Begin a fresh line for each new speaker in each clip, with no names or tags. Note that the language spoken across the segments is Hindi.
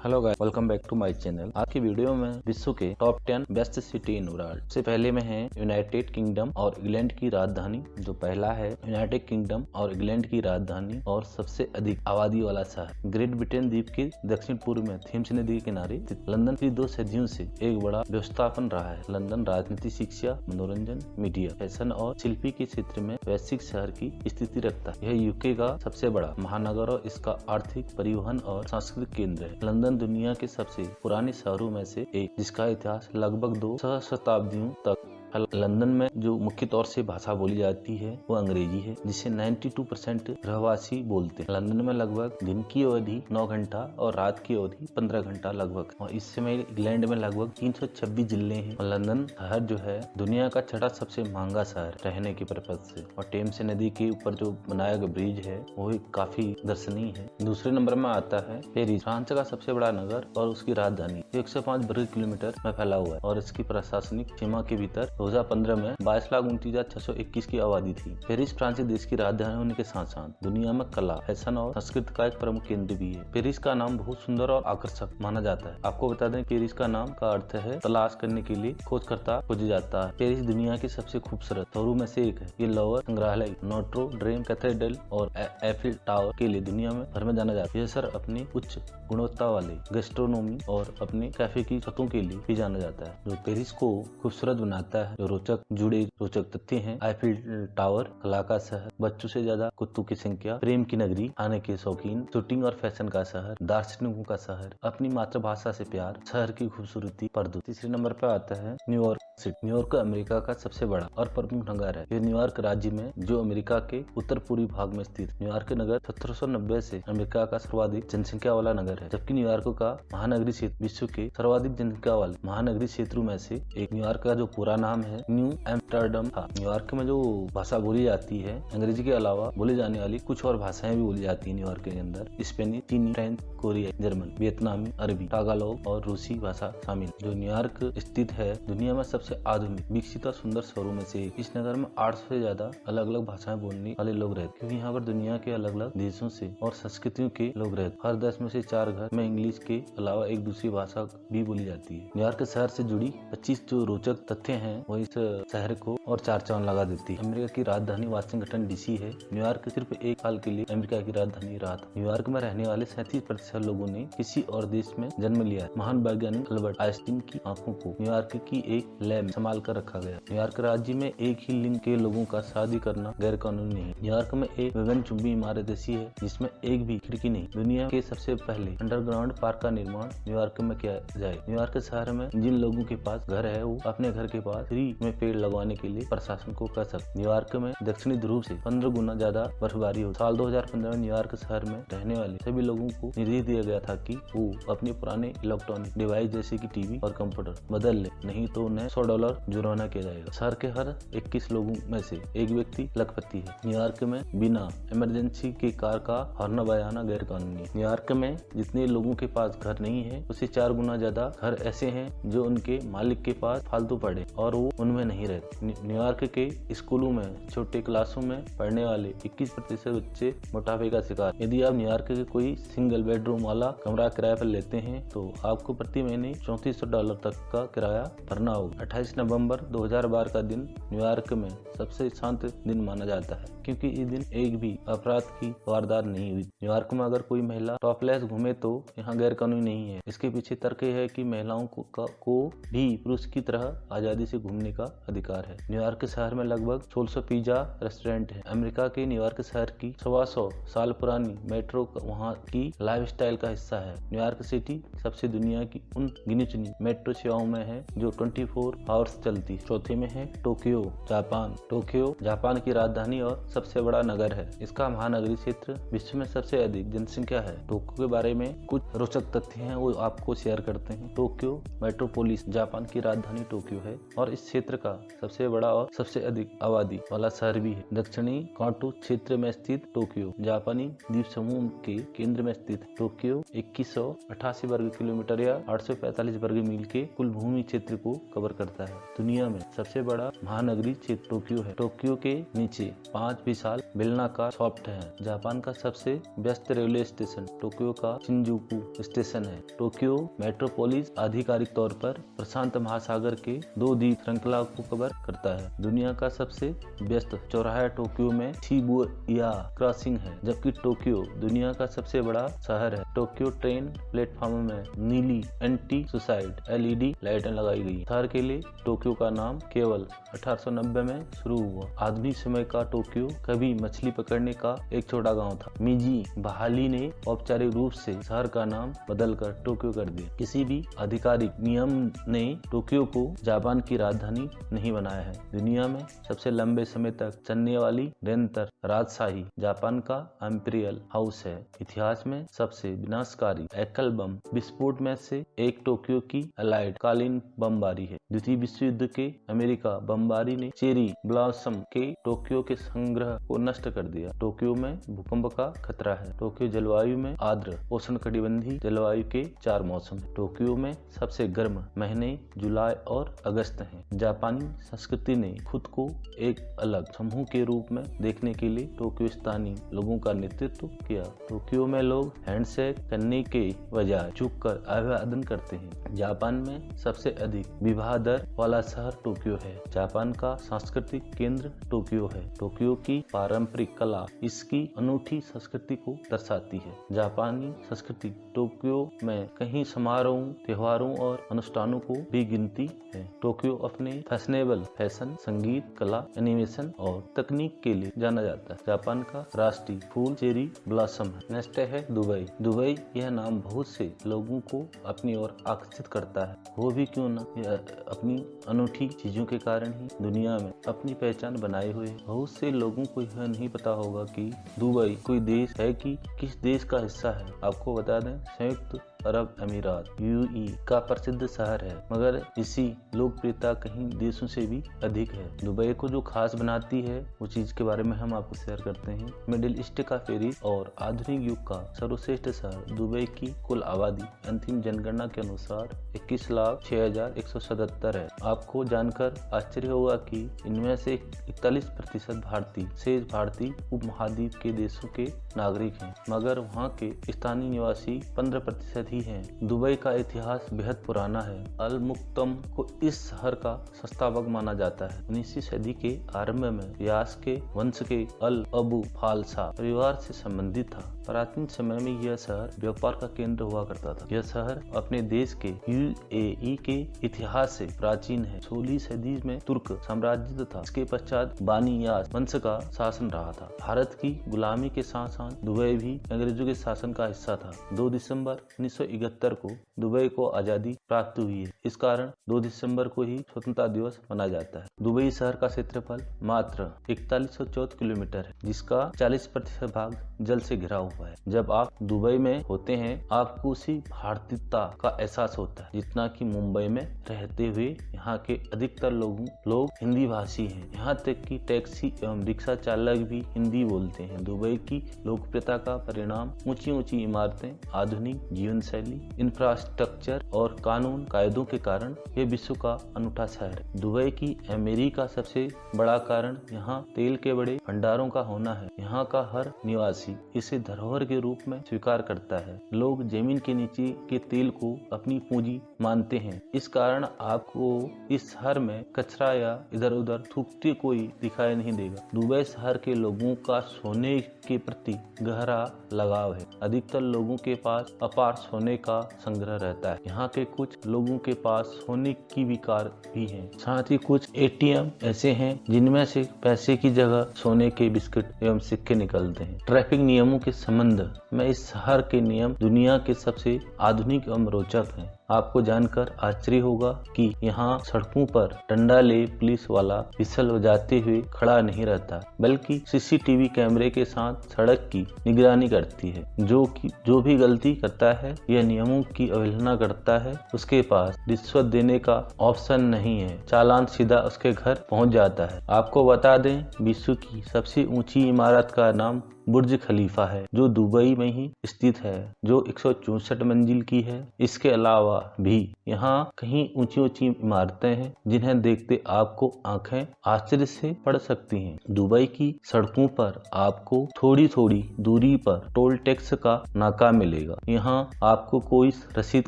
Hello guys, welcome back to my channel. आज की वीडियो में विश्व के top 10 best city in world से पहले में है यूनाइटेड किंगडम और इंग्लैंड की राजधानी। जो पहला है यूनाइटेड किंगडम और इंग्लैंड की राजधानी और सबसे अधिक आबादी वाला शहर ग्रेट ब्रिटेन द्वीप के दक्षिण पूर्व में थेम्स नदी के किनारे स्थित लंदन की 2 सदियों से एक बड़ा व्यवस्थापन रहा है। लंदन राजनीति, शिक्षा, मनोरंजन, मीडिया, फैशन और शिल्पी के क्षेत्र में वैश्विक शहर की स्थिति रखता है। यह यूके का सबसे बड़ा महानगर और इसका आर्थिक, परिवहन और सांस्कृतिक केंद्र है। लंदन दुनिया के सबसे पुराने शहरों में से एक, जिसका इतिहास लगभग 2 सहस्राब्दियों तक। लंदन में जो मुख्य तौर से भाषा बोली जाती है वो अंग्रेजी है, जिसे 92% रहवासी बोलते हैं। लंदन में लगभग दिन की अवधि 9 घंटा और रात की अवधि 15 घंटा लगभग। और इस समय इंग्लैंड में लगभग 326 जिले हैं। और लंदन शहर जो है दुनिया का छठा सबसे महंगा शहर रहने के पर्पज से। और टेम्स नदी के ऊपर जो बनाया गया ब्रिज है वो काफी दर्शनीय है। दूसरे नंबर में आता है पेरिस, फ्रांस का सबसे बड़ा नगर और उसकी राजधानी 105 वर्ग किलोमीटर में फैला हुआ है और इसकी प्रशासनिक सीमा के भीतर 2015 में 22,29,621 की आबादी थी। पेरिस फ्रांसीसी देश की राजधानी होने के साथ साथ दुनिया में कला, फैशन और संस्कृति का एक प्रमुख केंद्र भी है। पेरिस का नाम बहुत सुंदर और आकर्षक माना जाता है। आपको बता दें पेरिस का नाम का अर्थ है तलाश करने के लिए खोजकर्ता खोजा जाता है। पेरिस दुनिया की सबसे खूबसूरत शहरों में से एक है। ये लोवर संग्रहालय, नोट्रो ड्रेम कैथेड्रल और एफिल टावर के लिए दुनिया में भर में जाना जाता है। यह शहर अपनी उच्च गुणवत्ता वाले गैस्ट्रोनोमी और अपने कैफे की छतों के लिए भी जाना जाता है। जो पेरिस को खूबसूरत बनाता है, जो रोचक तथ्य हैं। आईफिल टावर, कला का शहर, बच्चों से ज्यादा कुत्तों की संख्या, प्रेम की नगरी, खाने के शौकीन, शूटिंग और फैशन का शहर, दार्शनिकों का शहर, अपनी मातृभाषा से प्यार, शहर की खूबसूरती पर दो। तीसरे नंबर पर आता है न्यूयॉर्क सिटी। न्यूयॉर्क अमेरिका का सबसे बड़ा और प्रमुख नगर है। यह न्यूयॉर्क राज्य में जो अमेरिका के उत्तर पूर्वी भाग में स्थित। न्यूयॉर्क नगर 1790 से अमेरिका का सर्वाधिक जनसंख्या वाला नगर है, जबकि न्यूयॉर्क का महानगरीय क्षेत्र विश्व के सर्वाधिक जनसंख्या वाले महानगरीय क्षेत्रों में से एक। न्यूयॉर्क का जो पूरा नाम है न्यू एम्स्टर्डम था। न्यूयॉर्क में जो भाषा बोली जाती है, अंग्रेजी के अलावा बोली जाने वाली कुछ और भाषाएं भी बोली जाती है न्यूयॉर्क के अंदर। स्पेनिश, चीनी, फ्रेंच, कोरियाई, जर्मन, वियतनामी, अरबी, तागालोग और रूसी भाषा शामिल। जो न्यूयॉर्क स्थित है दुनिया में सबसे आधुनिक, विकसित और सुंदर शहरों में से एक। इस नगर में 800 से ज्यादा अलग अलग भाषाएं बोलने वाले लोग रहते, क्योंकि यहाँ पर दुनिया के अलग अलग देशों से और संस्कृतियों के लोग रहते। हर 10 में से 4 घर में इंग्लिश के अलावा एक दूसरी भाषा भी बोली जाती है। न्यूयॉर्क शहर से जुड़ी 25 जो रोचक तथ्य हैं वो इस शहर को और 4 चांद लगा देती है। अमेरिका की राजधानी वाशिंगटन डीसी है। न्यूयॉर्क सिर्फ 1 साल के लिए अमेरिका की राजधानी रहा था। न्यूयॉर्क में रहने वाले 37% लोगों ने किसी और देश में जन्म लिया है। महान वैज्ञानिक अल्बर्ट आइंस्टीन की आंखों को न्यूयॉर्क की एक लैब में संभाल कर रखा गया। न्यूयॉर्क राज्य में एक ही लिंग के लोगों का शादी करना गैर कानूनी नहीं। न्यूयॉर्क में एक गगनचुंबी इमारत ऐसी है जिसमें एक भी खिड़की नहीं। दुनिया के सबसे पहले अंडरग्राउंड पार्क का निर्माण न्यूयॉर्क में किया जाए। न्यूयॉर्क शहर में जिन लोगों के पास घर है वो अपने घर के पास फ्री में पेड़ लगवाने के लिए प्रशासन को कह सकते। न्यूयॉर्क में दक्षिणी ध्रुव से 15 गुना ज्यादा बर्फबारी हो। साल 2015 में न्यूयॉर्क शहर में रहने वाले सभी लोगों को निर्देश दिया गया था कि वो अपने पुराने इलेक्ट्रॉनिक डिवाइस जैसे कि टीवी और कंप्यूटर बदल ले, नहीं तो उन्हें $100 जुर्माना किया जाएगा। शहर के हर 21 लोगों में से एक व्यक्ति लखपति है। न्यूयॉर्क में बिना इमरजेंसी के कार का हॉर्न बजाना गैर कानूनी है। न्यूयॉर्क में जितने लोगों के पास घर नहीं है उससे 4 गुना ज्यादा घर ऐसे हैं जो उनके मालिक के पास फालतू पड़े और वो उनमें नहीं रहते। न्यूयॉर्क के स्कूलों में छोटे क्लासों में पढ़ने वाले 21% बच्चे मोटापे का शिकार। यदि आप न्यूयॉर्क के कोई सिंगल बेडरूम वाला कमरा किराए पर लेते हैं तो आपको प्रति महीने $3400 तक का किराया भरना होगा। 28 नवंबर 2012 का दिन न्यूयॉर्क में सबसे शांत दिन माना जाता है, क्योंकि इस दिन एक भी अपराध की वारदात नहीं हुई। न्यूयॉर्क में अगर कोई महिला टॉपलेस घूमे तो यहाँ गैर कानूनी नहीं है। इसके पीछे तर्क है कि महिलाओं को भी पुरुष की तरह आजादी से घूमने का अधिकार है। न्यूयॉर्क शहर में लगभग 1600 पिज्जा रेस्टोरेंट है। अमेरिका के न्यूयॉर्क शहर की 125 साल पुरानी मेट्रो वहाँ की लाइफस्टाइल का हिस्सा है। न्यूयॉर्क सिटी सबसे दुनिया की उन गिनी चुनी मेट्रो सेवाओं में है जो 24 आवर्स चलती। चौथे में है टोक्यो, जापान। टोक्यो जापान की राजधानी और सबसे बड़ा नगर है। इसका महानगरीय क्षेत्र विश्व में सबसे अधिक जनसंख्या है। टोक्यो के बारे में कुछ रोचक तथ्य हैं वो आपको शेयर करते हैं। टोक्यो मेट्रोपोलिस जापान की राजधानी टोक्यो है और इस क्षेत्र का सबसे बड़ा और सबसे अधिक आबादी वाला शहर भी है। दक्षिणी कांटो क्षेत्र में स्थित टोक्यो जापानी द्वीप समूह के केंद्र में स्थित। टोक्यो 2188 वर्ग किलोमीटर या 845 वर्ग मील के कुल भूमि क्षेत्र को कवर करता करता है। दुनिया में सबसे बड़ा महानगरीय क्षेत्र टोक्यो है। टोक्यो के नीचे 5 विशाल बेलनाकार सॉफ्ट है। जापान का सबसे व्यस्त रेलवे स्टेशन टोक्यो का शिंजुकू स्टेशन है। टोक्यो मेट्रोपोलिस आधिकारिक तौर पर प्रशांत महासागर के 2 द्वीप श्रृंखला को कवर करता है। दुनिया का सबसे व्यस्त चौराहा टोक्यो में शिबुया क्रॉसिंग है, जबकि टोक्यो दुनिया का सबसे बड़ा शहर है। टोक्यो ट्रेन प्लेटफॉर्म में नीली एंटी सुसाइड LED लाइटें लगाई गई। शहर के लिए टोक्यो का नाम केवल 1890 में शुरू हुआ। आधुनिक समय का टोक्यो कभी मछली पकड़ने का एक छोटा गांव था। मीजी बहाली ने औपचारिक रूप से शहर का नाम बदलकर टोक्यो कर दिया। किसी भी आधिकारिक नियम ने टोक्यो को जापान की राजधानी नहीं बनाया है। दुनिया में सबसे लंबे समय तक चलने वाली निरंतर राजशाही जापान का इंपीरियल हाउस है। इतिहास में सबसे विनाशकारी एकल बम विस्फोट में से एक टोक्यो की अलाइड कालीन बमबारी है। द्वितीय विश्व युद्ध के अमेरिका बमबारी ने चेरी ब्लॉसम के टोक्यो के संग्रह को नष्ट कर दिया। टोक्यो में भूकंप का खतरा है। टोक्यो जलवायु में आर्द्र उष्णकटिबंधीय जलवायु के 4 मौसम है। टोक्यो में सबसे गर्म महीने जुलाई और अगस्त हैं। जापानी संस्कृति ने खुद को एक अलग समूह के रूप में देखने के लिए टोक्यो स्थानीय लोगों का नेतृत्व किया। टोक्यो में लोग हैंडशेक करने के बजाय झुककर अभिवादन करते हैं। जापान में सबसे अधिक विवाह दर वाला शहर टोक्यो है। जापान का सांस्कृतिक केंद्र टोक्यो है। टोक्यो की पारंपरिक कला इसकी अनूठी संस्कृति को दर्शाती है। जापानी संस्कृति टोक्यो में कई समारोहों, त्योहारों और अनुष्ठानों को भी गिनती है। टोक्यो अपने फैशनेबल फैशन, संगीत, कला, एनिमेशन और तकनीक के लिए जाना जाता है। जापान का राष्ट्रीय फूल चेरी ब्लॉसम है। नेक्स्ट है दुबई। दुबई यह नाम बहुत से लोगों को अपनी ओर आकर्षित करता है। वो भी क्यों ना, यह अपनी अनूठी चीजों के कारण ही दुनिया में अपनी पहचान बनाए हुए है। बहुत से लोगों को यह नहीं पता होगा कि दुबई कोई देश है कि किस देश का हिस्सा है। आपको बता दें, संयुक्त अरब अमीरात UAE का प्रसिद्ध शहर है, मगर इसी लोकप्रियता कहीं देशों से भी अधिक है। दुबई को जो खास बनाती है वो चीज के बारे में हम आपको शेयर करते हैं। मिडिल ईस्ट का पेरिस और आधुनिक युग का सर्वश्रेष्ठ शहर दुबई की कुल आबादी अंतिम जनगणना के अनुसार 21,06,177 है। आपको जानकर आश्चर्य होगा कि इनमें से 41% भारतीय शेष भारतीय उपमहाद्वीप के देशों के नागरिक हैं, मगर वहाँ के स्थानीय निवासी 15% ही हैं। दुबई का इतिहास बेहद पुराना है। अल मुक्तम को इस शहर का संस्थापक माना जाता है। 19वीं सदी के आरंभ में रियास के वंश के अल अबू फालसा परिवार से संबंधित था। प्राचीन समय में यह शहर व्यापार का केंद्र हुआ करता था। यह शहर अपने देश के UAE के इतिहास से प्राचीन है। 16वीं सदी में तुर्क साम्राज्य था। इसके पश्चात बानी यास वंश का शासन रहा था। भारत की गुलामी के साथ साथ दुबई भी अंग्रेजों के शासन का हिस्सा था। 2 दिसंबर 1971 को दुबई को आजादी प्राप्त हुई है। इस कारण 2 दिसंबर को ही स्वतंत्रता दिवस मनाया जाता है। दुबई शहर का क्षेत्रफल मात्र 4114 किलोमीटर है, जिसका 40% भाग जल से घिरा हुआ है। जब आप दुबई में होते हैं आपको उसी भारतीयता का एहसास होता है जितना कि मुंबई में रहते हुए यहाँ के अधिकतर लोग हिंदी भाषी हैं। यहाँ तक कि टैक्सी एवं रिक्शा चालक भी हिंदी बोलते हैं। दुबई की लोकप्रियता का परिणाम ऊंची ऊंची इमारतें, आधुनिक जीवन शैली, इंफ्रास्ट्रक्चर और कानून कायदों के कारण यह विश्व का अनूठा शहर है। दुबई की अमीरी का सबसे बड़ा कारण यहाँ तेल के बड़े भंडारों का होना है। यहाँ का हर निवासी इसे धरोहर के रूप में स्वीकार करता है। लोग जमीन के नीचे के तेल को अपनी पूंजी मानते हैं। इस कारण आपको इस शहर में कचरा या इधर उधर थूकते कोई दिखाई नहीं देगा। दुबई शहर के लोगों का सोने के प्रति गहरा लगाव है। अधिकतर लोगों के पास अपार सोने का संग्रह रहता है। यहाँ के कुछ लोगों के पास सोने की भी कार भी है। साथ ही कुछ ATM ऐसे हैं जिनमें से पैसे की जगह सोने के बिस्किट एवं सिक्के निकलते हैं। ट्रैफिक नियमों के संबंध में इस शहर के नियम दुनिया के सबसे आधुनिक एवं रोचक हैं। आपको जानकर आश्चर्य होगा कि यहाँ सड़कों पर डंडा ले पुलिस वाला विसल बजाते हुए खड़ा नहीं रहता, बल्कि CCTV कैमरे के साथ सड़क की निगरानी करती है। जो भी गलती करता है या नियमों की अवहेलना करता है, उसके पास रिश्वत देने का ऑप्शन नहीं है। चालान सीधा उसके घर पहुँच जाता है। आपको बता दें, विश्व की सबसे ऊंची इमारत का नाम बुर्ज खलीफा है जो दुबई में ही स्थित है, जो 164 मंजिल की है। इसके अलावा भी यहाँ कहीं ऊंची ऊंची इमारतें हैं जिन्हें देखते आपको आंखें आश्चर्य से पड़ सकती हैं। दुबई की सड़कों पर आपको थोड़ी थोड़ी दूरी पर टोल टैक्स का नाका मिलेगा। यहाँ आपको कोई रसीद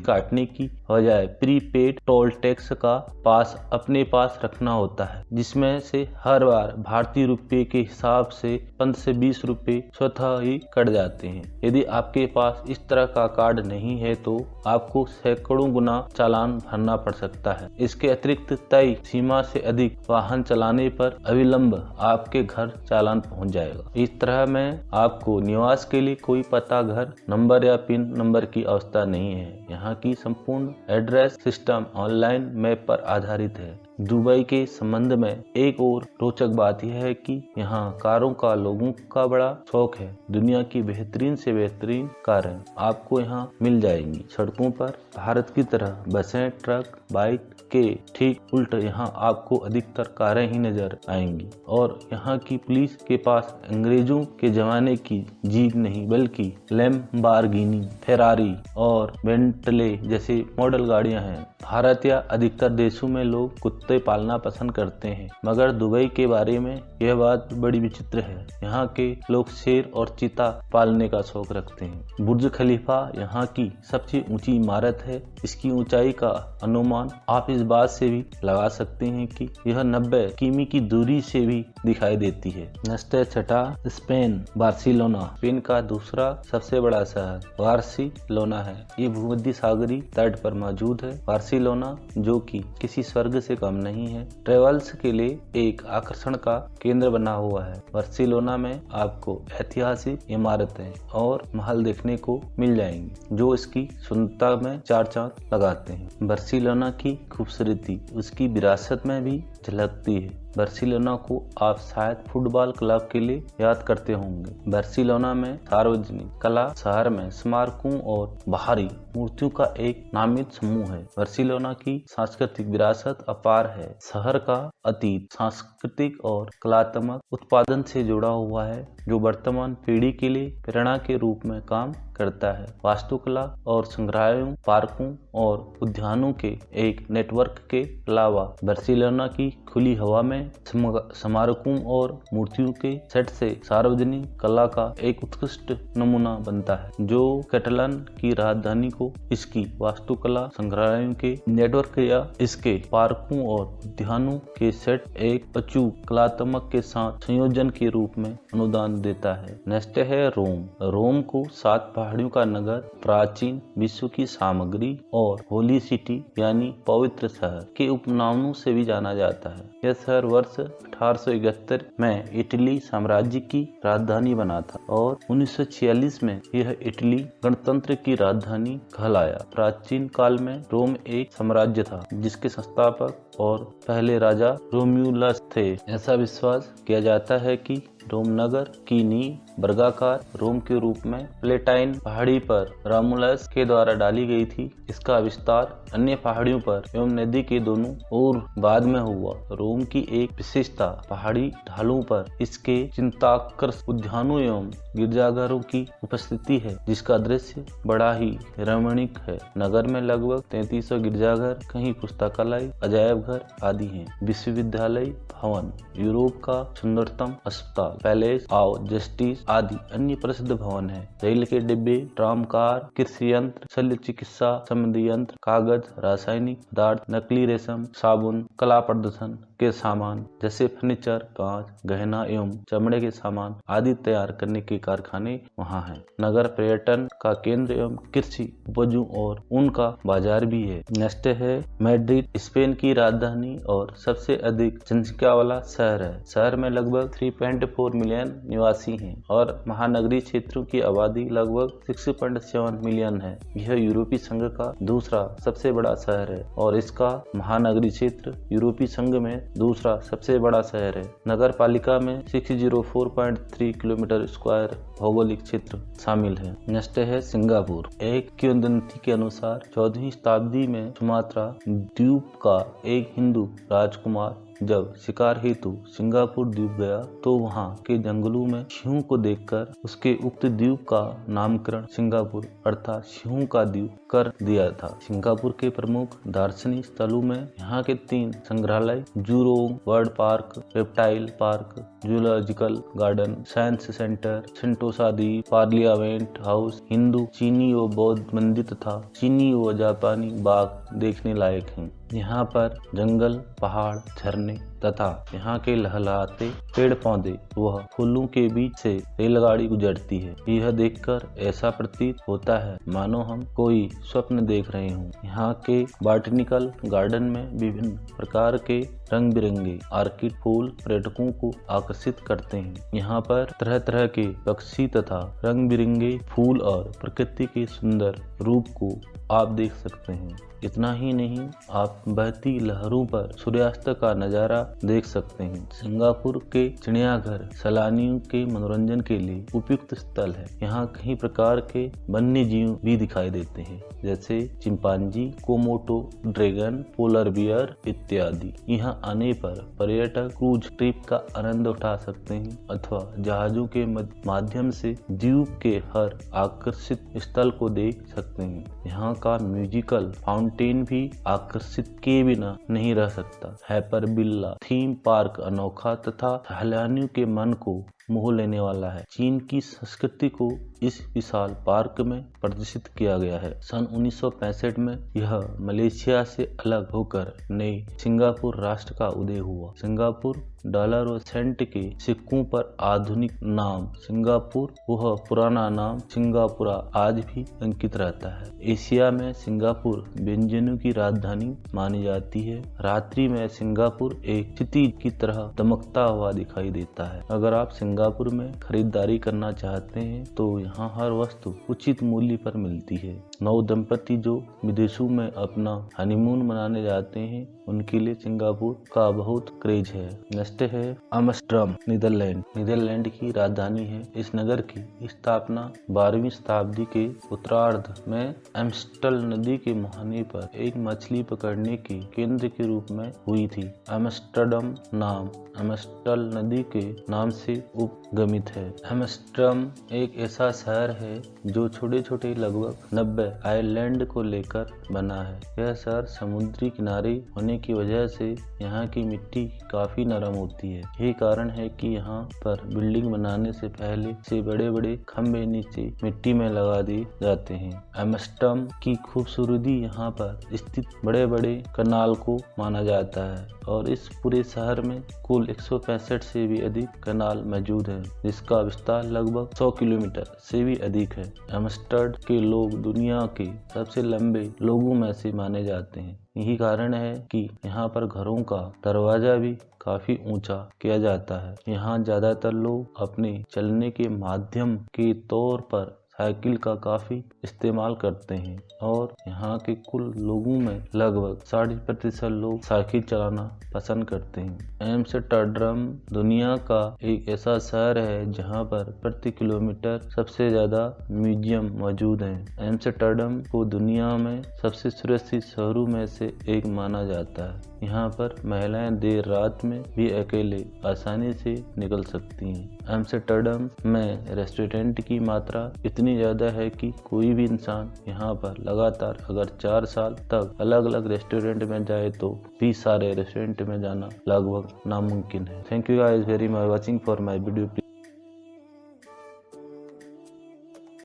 काटने की बजाय प्रीपेड टोल टैक्स का पास अपने पास रखना होता है, जिसमें से हर बार भारतीय रुपये के हिसाब से 15 से 20 रुपये स्वतः ही कट जाते हैं। यदि आपके पास इस तरह का कार्ड नहीं है तो आपको सैकड़ों गुना चालान भरना पड़ सकता है। इसके अतिरिक्त तय सीमा से अधिक वाहन चलाने पर अविलंब आपके घर चालान पहुंच जाएगा। इस तरह में आपको निवास के लिए कोई पता, घर नंबर या पिन नंबर की आवश्यकता नहीं है। यहाँ की संपूर्ण एड्रेस सिस्टम ऑनलाइन मैप पर आधारित है। दुबई के संबंध में एक और रोचक बात यह है कि यहाँ कारों का लोगों का बड़ा शौक है। दुनिया की बेहतरीन से बेहतरीन कारें आपको यहाँ मिल जाएंगी। सड़कों पर भारत की तरह बसें, ट्रक, बाइक के ठीक उल्ट यहाँ आपको अधिकतर कारें ही नजर आएंगी। और यहाँ की पुलिस के पास अंग्रेजों के जमाने की जीप नहीं बल्कि लैम्बोर्गिनी, फेरारी और बेंटले जैसे मॉडल गाड़ियाँ हैं। भारत या अधिकतर देशों में लोग कुत्ते पालना पसंद करते हैं, मगर दुबई के बारे में यह बात बड़ी विचित्र है। यहाँ के लोग शेर और चीता पालने का शौक रखते हैं। बुर्ज खलीफा यहाँ की सबसे ऊंची इमारत है। इसकी ऊंचाई का अनुमान आप इस बात से भी लगा सकते हैं कि यह 90 किमी की दूरी से भी दिखाई देती है। नस्टे छठा स्पेन, बार्सिलोना स्पेन का दूसरा सबसे बड़ा शहर बार्सिलोना है। ये भूमध्य सागरीय तट पर मौजूद है। बार्सिलोना जो कि किसी स्वर्ग से कम नहीं है, ट्रेवल्स के लिए एक आकर्षण का केंद्र बना हुआ है। बार्सिलोना में आपको ऐतिहासिक इमारतें और महल देखने को मिल जाएंगी जो इसकी सुंदरता में चार चांद लगाते हैं। बार्सिलोना की खूबसूरती उसकी विरासत में भी झलकती है। बार्सिलोना को आप शायद फुटबॉल क्लब के लिए याद करते होंगे। बार्सिलोना में सार्वजनिक कला शहर में स्मारकों और बाहरी मूर्तियों का एक नामित समूह है। बार्सिलोना की सांस्कृतिक विरासत अपार है। शहर का अतीत सांस्कृतिक और कलात्मक उत्पादन से जुड़ा हुआ है जो वर्तमान पीढ़ी के लिए प्रेरणा के रूप में काम करता है। वास्तुकला और संग्रहालयों, पार्कों और उद्यानों के एक नेटवर्क के अलावा बार्सिलोना की खुली हवा में स्मारकों और मूर्तियों के सेट से सार्वजनिक कला का एक उत्कृष्ट नमूना बनता है, जो कैटलान की राजधानी को इसकी वास्तुकला, संग्रहालयों के नेटवर्क या इसके पार्कों और उद्यानों के सेट एक अचूक कलात्मक के साथ संयोजन के रूप में अनुदान देता है। नेक्स्ट है रोम। रोम को 7 पहाड़ियों का नगर, प्राचीन विश्व की सामग्री और होली सिटी यानी पवित्र शहर के उपनामों से भी जाना जाता है। यह शहर वर्ष 1871 में इटली साम्राज्य की राजधानी बना था और 1946 में यह इटली गणतंत्र की राजधानी कहलाया। प्राचीन काल में रोम एक साम्राज्य था जिसके संस्थापक और पहले राजा रोम्युलस थे। ऐसा विश्वास किया जाता है कि रोम नगर की नींव वर्गाकार रोम के रूप में प्लेटाइन पहाड़ी पर रोमुलस के द्वारा डाली गई थी। इसका विस्तार अन्य पहाड़ियों पर एवं नदी के दोनों ओर बाद में हुआ। रोम की एक विशेषता पहाड़ी ढालों पर इसके चिंताकर्षक उद्यानों एवं गिरजाघरों की उपस्थिति है, जिसका दृश्य बड़ा ही रमणीक है। नगर में लगभग 3300 गिरजाघर, कहीं पुस्तकालय, अजायब घर आदि हैं। विश्वविद्यालय भवन, यूरोप का सुंदरतम अस्पताल, पैलेस ऑफ जस्टिस आदि अन्य प्रसिद्ध भवन है। रेल के डिब्बे, ट्राम कार, कृषि यंत्र, शल्य चिकित्सा संबंधी यंत्र, कागज, रासायनिक पदार्थ, नकली रेशम, साबुन, कला प्रदर्शन के सामान जैसे फर्नीचर, कांच, गहना एवं चमड़े के सामान आदि तैयार करने के कारखाने वहाँ हैं। नगर पर्यटन का केंद्र एवं कृषि उपजों और ऊन का बाजार भी है। नेक्स्ट है मैड्रिड। स्पेन की राजधानी और सबसे अधिक जनसंख्या वाला शहर है। शहर में लगभग 3.4 मिलियन निवासी हैं और महानगरीय क्षेत्रों की आबादी लगभग 6.7 मिलियन है। यह यूरोपीय संघ का दूसरा सबसे बड़ा शहर है और इसका महानगरीय क्षेत्र यूरोपीय संघ में दूसरा सबसे बड़ा शहर है। नगर पालिका में 604.3 किलोमीटर स्क्वायर भौगोलिक क्षेत्र शामिल है। नेक्स्ट है सिंगापुर। एक किंवदंती के अनुसार 14वीं शताब्दी में सुमात्रा द्वीप का एक हिंदू राजकुमार जब शिकार हेतु सिंगापुर द्वीप गया तो वहाँ के जंगलों में सिंहों को देखकर उसके उक्त द्वीप का नामकरण सिंगापुर अर्थात सिंहों का द्वीप कर दिया था। सिंगापुर के प्रमुख दार्शनिक स्थलों में यहाँ के 3 संग्रहालय Jurong bird park, reptile park, zoological garden, science centre, Sentosa द्वीप, पार्लियामेंट हाउस, हिंदू, चीनी व बौद्ध मंदिर तथा चीनी व जापानी बाग देखने लायक हैं। यहाँ पर जंगल, पहाड़, झरने तथा यहाँ के लहलहाते पेड़ पौधे व फूलों के बीच से रेलगाड़ी गुजरती है। यह देखकर ऐसा प्रतीत होता है मानो हम कोई स्वप्न देख रहे हों। यहाँ के बॉटनिकल गार्डन में विभिन्न प्रकार के रंग बिरंगे ऑर्किड फूल पर्यटकों को आकर्षित करते हैं। यहाँ पर तरह तरह के पक्षी तथा रंग बिरंगे फूल और प्रकृति के सुंदर रूप को आप देख सकते हैं। इतना ही नहीं, आप बहती लहरों पर सूर्यास्त का नजारा देख सकते हैं। सिंगापुर के चिड़ियाघर सैलानियों के मनोरंजन के लिए उपयुक्त स्थल है। यहाँ कई प्रकार के वन्य जीव भी दिखाई देते हैं, जैसे चिंपांजी, कोमोटो ड्रैगन, पोलर बियर इत्यादि। यहाँ आने पर पर्यटक क्रूज ट्रिप का आनंद उठा सकते हैं अथवा जहाजों के माध्यम से द्वीप के हर आकर्षित स्थल को देख सकते हैं। यहाँ का म्यूजिकल फाउंटेन भी आकर्षित किए बिना नहीं रह सकता। हाइपरबिल्ला थीम पार्क अनोखा तथा सैलानियों के मन को मोह लेने वाला है। चीन की संस्कृति को इस विशाल पार्क में प्रदर्शित किया गया है। सन 1965 में यह मलेशिया से अलग होकर नए सिंगापुर राष्ट्र का उदय हुआ। सिंगापुर डॉलर व सेंट के सिक्कों पर आधुनिक नाम सिंगापुर वह पुराना नाम सिंगापुरा आज भी अंकित रहता है। एशिया में सिंगापुर व्यंजनों की राजधानी मानी जाती है। रात्रि में सिंगापुर एक क्षितिज की तरह दमकता हुआ दिखाई देता है। अगर आप सिंगापुर में खरीदारी करना चाहते हैं तो यहाँ हर वस्तु उचित मूल्य पर मिलती है। नव दंपति जो विदेशों में अपना हनीमून मनाने जाते हैं उनके लिए सिंगापुर का बहुत क्रेज है। नेक्स्ट है एम्स्टर्डम नीदरलैंड। नीदरलैंड की राजधानी है। इस नगर की स्थापना 12वीं शताब्दी के उत्तरार्ध में एम्स्टल नदी के मुहाने पर एक मछली पकड़ने के केंद्र के रूप में हुई थी। एम्स्टर्डम नाम एम्स्टल नदी के नाम से उपगमित है। एम्स्टर्डम एक ऐसा शहर है जो छोटे छोटे लगभग 90 आइलैंड को लेकर बना है। यह शहर समुद्री किनारे होने की वजह से यहाँ की मिट्टी काफी नरम होती है। यही कारण है कि यहाँ पर बिल्डिंग बनाने से पहले से बड़े बड़े खम्भे नीचे मिट्टी में लगा दिए जाते हैं। एम्स्टर्डम की खूबसूरती यहाँ पर स्थित बड़े बड़े कनाल को माना जाता है और इस पूरे शहर में कुल 165 से भी अधिक कनाल मौजूद है, जिसका विस्तार लगभग 100 किलोमीटर से भी अधिक है। एम्स्टर्डम के लोग दुनिया के सबसे लंबे लोगों में से माने जाते हैं। यही कारण है कि यहाँ पर घरों का दरवाजा भी काफी ऊंचा किया जाता है। यहाँ ज्यादातर लोग अपने चलने के माध्यम के तौर पर साइकिल का काफी इस्तेमाल करते हैं और यहाँ के कुल लोगों में लगभग 60% लोग साइकिल चलाना पसंद करते हैं। एम्स्टर्डम दुनिया का एक ऐसा शहर है जहाँ पर प्रति किलोमीटर सबसे ज्यादा म्यूजियम मौजूद हैं। एम्स्टर्डम को दुनिया में सबसे सुरक्षित शहरों में से एक माना जाता है। यहाँ पर महिलाएं देर रात में भी अकेले आसानी से निकल सकती हैं। एम्स्टर्डम में रेस्टोरेंट की मात्रा इतनी ज्यादा है कि कोई भी इंसान यहाँ पर लगातार अगर 4 साल तक अलग अलग रेस्टोरेंट में जाए तो भी सारे रेस्टोरेंट में जाना लगभग नामुमकिन है। Thank you guys very much watching for my video.